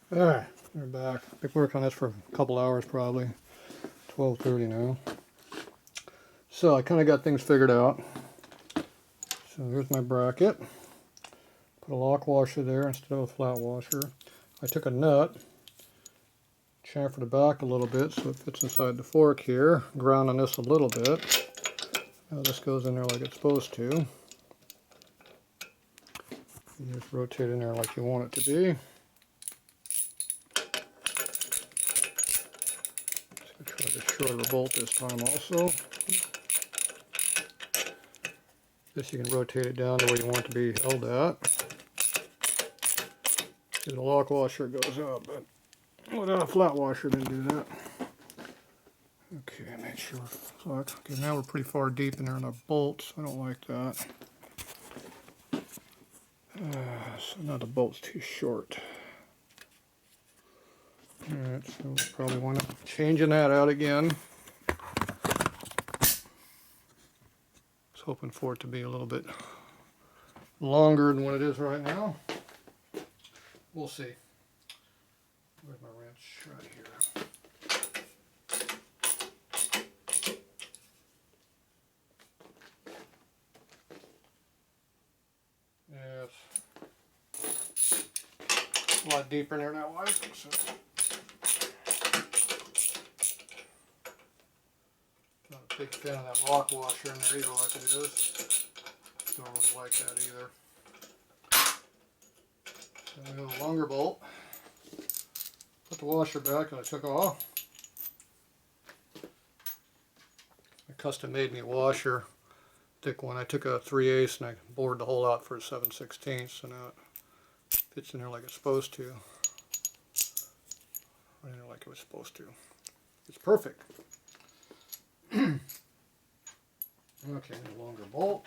Alright, we're back. Been working on this for a couple hours probably. 12:30 now. So I kind of got things figured out. So here's my bracket. Put a lock washer there instead of a flat washer. I took a nut, chamfered it back a little bit so it fits inside the fork here. Ground on this a little bit. Now this goes in there like it's supposed to. You just rotate in there like you want it to be. Try to shorter a bolt this time also. This you can rotate it down to where you want it to be held at. See, the lock washer goes up, but without a flat washer didn't do that. Okay, make sure it's flat. Okay, now we're pretty far deep in there in the bolts. I don't like that. So now the bolt's too short. Alright, so we'll probably want to changing that out again. Hoping for it to be a little bit longer than what it is right now. We'll see. Where's my wrench? Right here. Yeah, it's a lot deeper in there now. So. Not a big fan of that lock washer in there either, like it is. Don't really like that either. So we have a longer bolt. Put the washer back that I took off. I custom made me a washer, thick one. I took a 3/8 and I bored the hole out for a 7/16, so now it fits in there like it's supposed to. Right in there like it was supposed to. It's perfect. Okay, a longer bolt.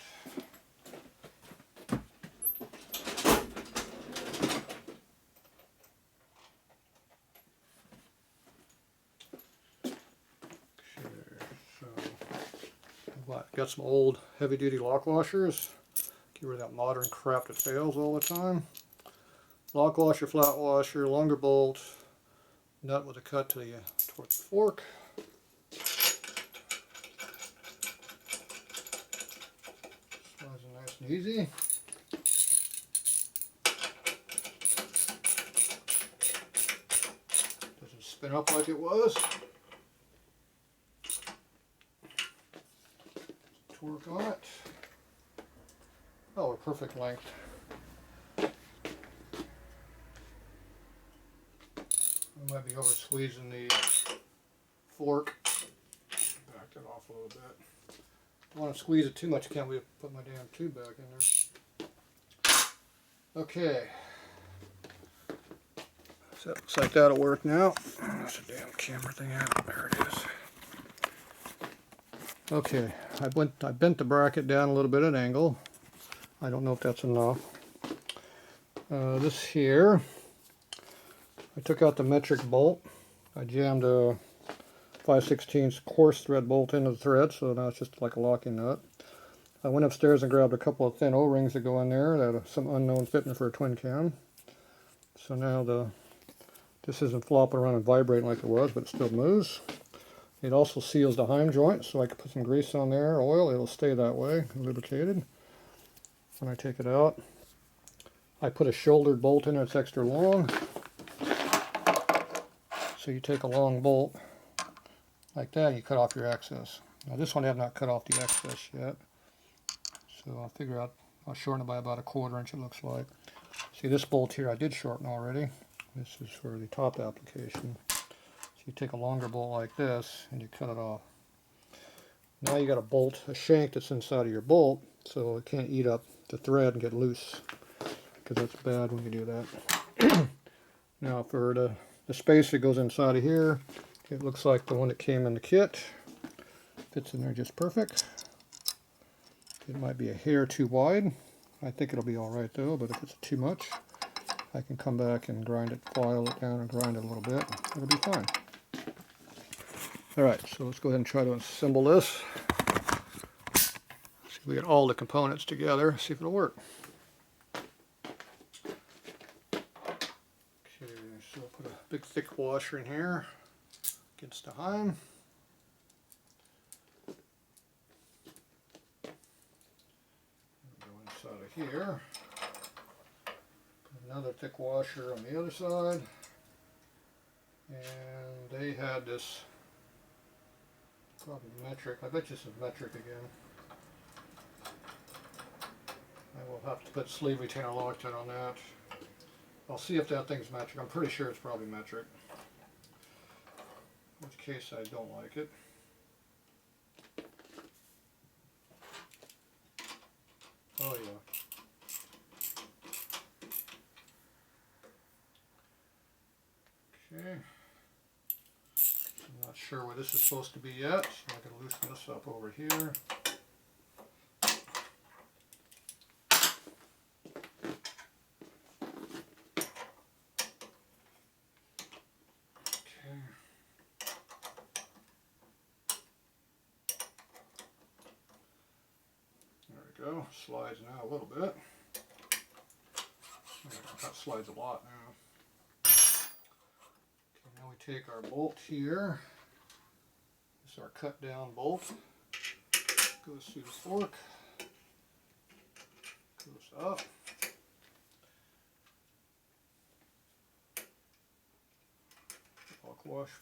Got some old heavy-duty lock washers. Get rid of that modern crap that fails all the time. Lock washer, flat washer, longer bolt, nut with a cut to the towards the fork. Slides it nice and easy. Doesn't spin up like it was. Torque on it. Oh, we're perfect length. I might be over squeezing the fork. Back it off a little bit. Don't want to squeeze it too much. I can't wait to put my damn tube back in there. Okay. So it looks like that'll work now. That's the damn camera thing out. There it is. Okay, I bent the bracket down a little bit at an angle. I don't know if that's enough. This here, I took out the metric bolt. I jammed a 5/16 coarse thread bolt into the thread, so now it's just like a locking nut. I went upstairs and grabbed a couple of thin O-rings that go in there that are some unknown fitment for a twin cam. So now this isn't flopping around and vibrating like it was, but it still moves. It also seals the heim joint, so I can put some grease on there, oil, it'll stay that way, lubricated. When I take it out, I put a shouldered bolt in that's extra long. So you take a long bolt like that, you cut off your excess. Now this one I have not cut off the excess yet, so I'll figure out, I'll shorten it by about a 1/4 inch it looks like. See, this bolt here I did shorten already. This is for the top application. You take a longer bolt like this and you cut it off. Now you got a bolt, a shank that's inside of your bolt, so it can't eat up the thread and get loose, because that's bad when you do that. Now for the space that goes inside of here, it looks like the one that came in the kit. Fits in there just perfect. It might be a hair too wide. I think it'll be alright though, but if it's too much, I can come back and grind it, file it down and grind it a little bit. It'll be fine. Alright, so let's go ahead and try to assemble this. See if we get all the components together, see if it'll work. Okay, So I'll put a big thick washer in here against the heim. Go inside of here. Put another thick washer on the other side. And they had this, probably metric. I bet this is metric again. I will have to put sleeve retainer Loctite on that. I'll see if that thing's metric. I'm pretty sure it's probably metric. In which case I don't like it. Oh yeah. Okay. I'm not sure where this is supposed to be yet, so I'm going to loosen this up over here. Go. Slides now a little bit. That slides a lot now. Okay, now we take our bolt here. This is our cut down bolt. Goes through the fork. Goes up.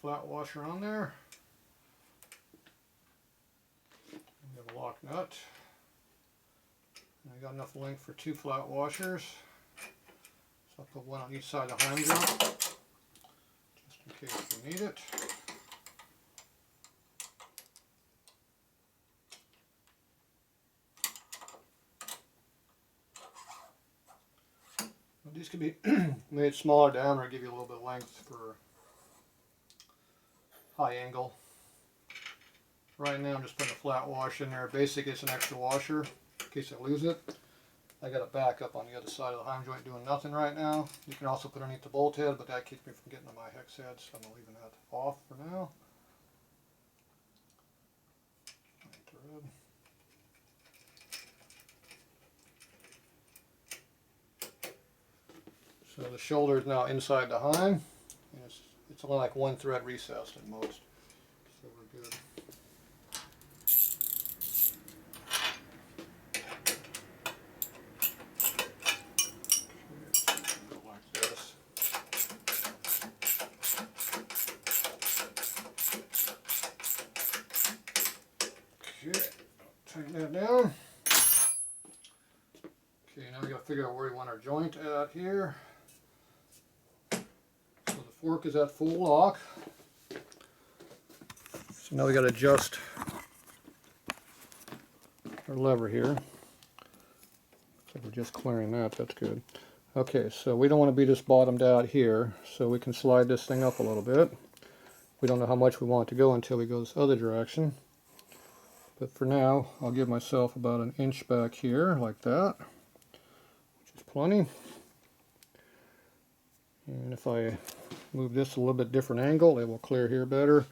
Flat washer on there. We have a lock nut. I got enough length for 2 flat washers, so I'll put one on each side of the heim joint, just in case we need it. Well, these could be made smaller diameter, give you a little bit of length for high angle. Right now I'm just putting a flat wash in there. Basically it's an extra washer in case I lose it. I got a backup on the other side of the heim joint doing nothing right now. You can also put underneath the bolt head, but that keeps me from getting to my hex head, so I'm leaving that off for now. So the shoulder is now inside the heim, and it's only like 1 thread recessed at most, so we're good. Tighten that down. Okay, now we got to figure out where we want our joint at here. So the fork is at full lock. So now we got to adjust our lever here. So we're just clearing that, that's good. Okay, so we don't want to be this bottomed out here, so we can slide this thing up a little bit. We don't know how much we want it to go until we go this other direction. But for now, I'll give myself about 1 inch back here, like that, which is plenty. And if I move this a little bit different angle, it will clear here better.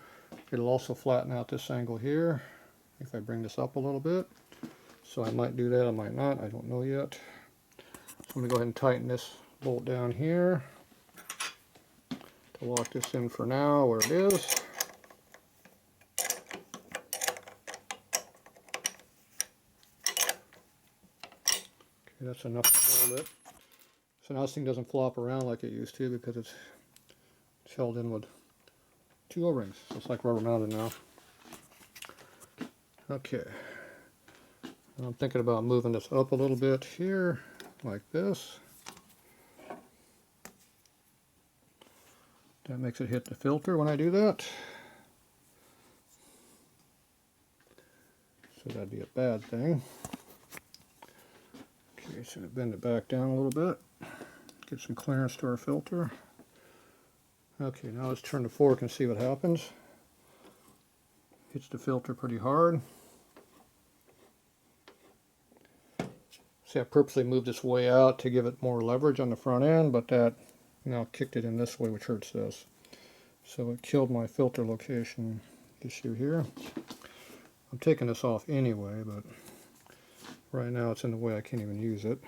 It'll also flatten out this angle here, if I bring this up a little bit. So I might do that, I might not, I don't know yet. So I'm going to go ahead and tighten this bolt down here to lock this in for now, where it is. That's enough to hold it. So now this thing doesn't flop around like it used to because it's held in with 2 O-rings. So it's like rubber mounted now. Okay. I'm thinking about moving this up a little bit here, like this. That makes it hit the filter when I do that. So that'd be a bad thing. Okay, so bend it back down a little bit, get some clearance to our filter. Okay, now let's turn the fork and see what happens. Hits the filter pretty hard. See, I purposely moved this way out to give it more leverage on the front end, but that now kicked it in this way, which hurts this. So it killed my filter location issue here. I'm taking this off anyway, but right now it's in the way I can't even use it.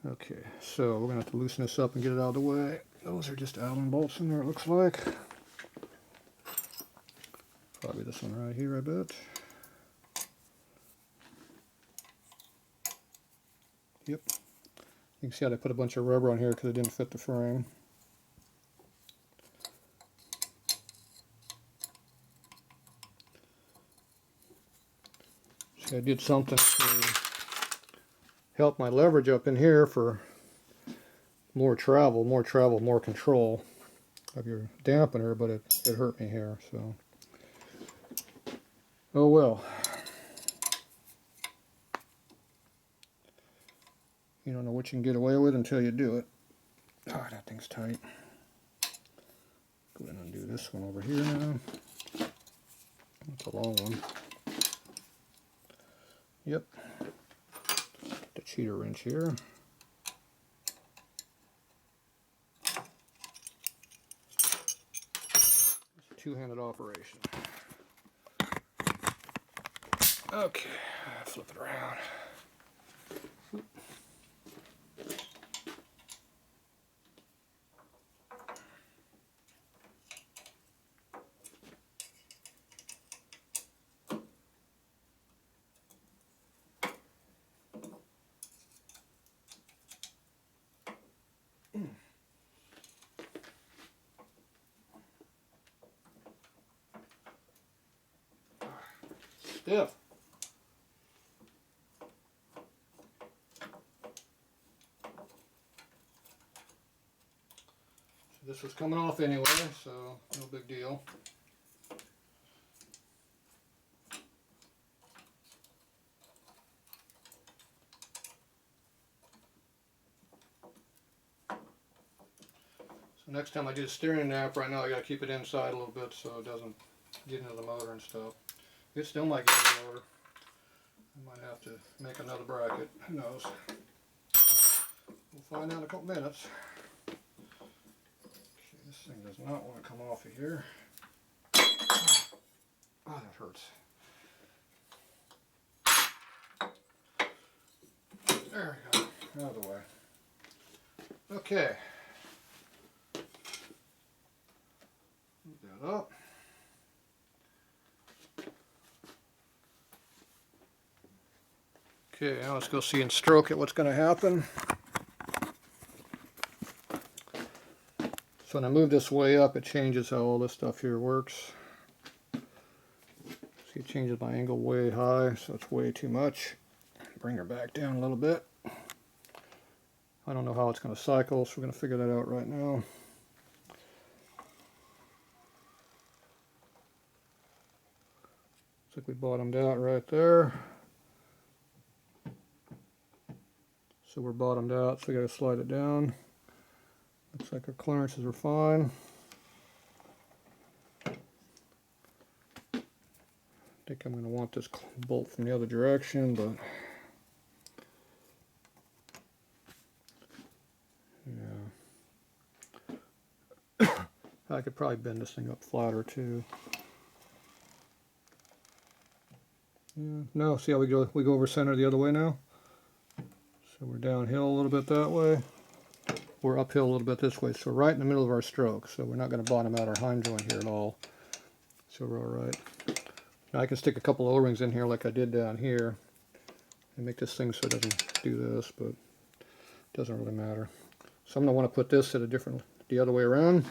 Okay, so we're going to have to loosen this up and get it out of the way. those are just Allen bolts in there, it looks like. Probably this one right here, I bet. Yep. You can see how they put a bunch of rubber on here because it didn't fit the frame. See, I did something to help my leverage up in here for more travel, more control of your dampener, but it hurt me here, so. Oh well. You don't know what you can get away with until you do it. Ah, that thing's tight. Go ahead and undo this one over here now. That's a long one. Yep. The cheater wrench here. It's a two-handed operation. Okay, flip it around. Stiff. So this was coming off anyway, so no big deal. So next time I do the steering nap, right now I got to keep it inside a little bit so it doesn't get into the motor and stuff. It still might get in the motor. I might have to make another bracket. Who knows? We'll find out in a couple minutes. Okay, this thing does not want to come off of here. Oh, that hurts. There we go. Out of the way. Okay. Move that up. Okay, now let's go see and stroke it what's going to happen. So when I move this way up, it changes how all this stuff here works. See, it changes my angle way high, so it's way too much. Bring her back down a little bit. I don't know how it's going to cycle, so we're going to figure that out right now. Looks like we bottomed out right there. So we're bottomed out, so we got to slide it down. Looks like our clearances are fine. I think I'm going to want this bolt from the other direction, but yeah. I could probably bend this thing up flatter too. Yeah. No, see how we go over center the other way now? So we're downhill a little bit that way. We're uphill a little bit this way. So right in the middle of our stroke. So we're not going to bottom out our hind joint here at all. So we're all right. Now I can stick a couple of O-rings in here like I did down here and make this thing so it doesn't do this, but it doesn't really matter. So I'm going to want to put this at the other way around.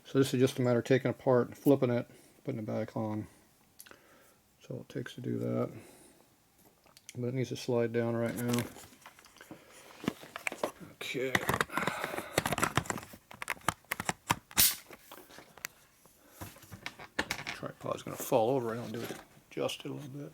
So this is just a matter of taking it apart, flipping it, putting it back on. That's all it takes to do that. But it needs to slide down right now. Okay. Tripod's going to fall over. I don't do it. Adjust it a little bit.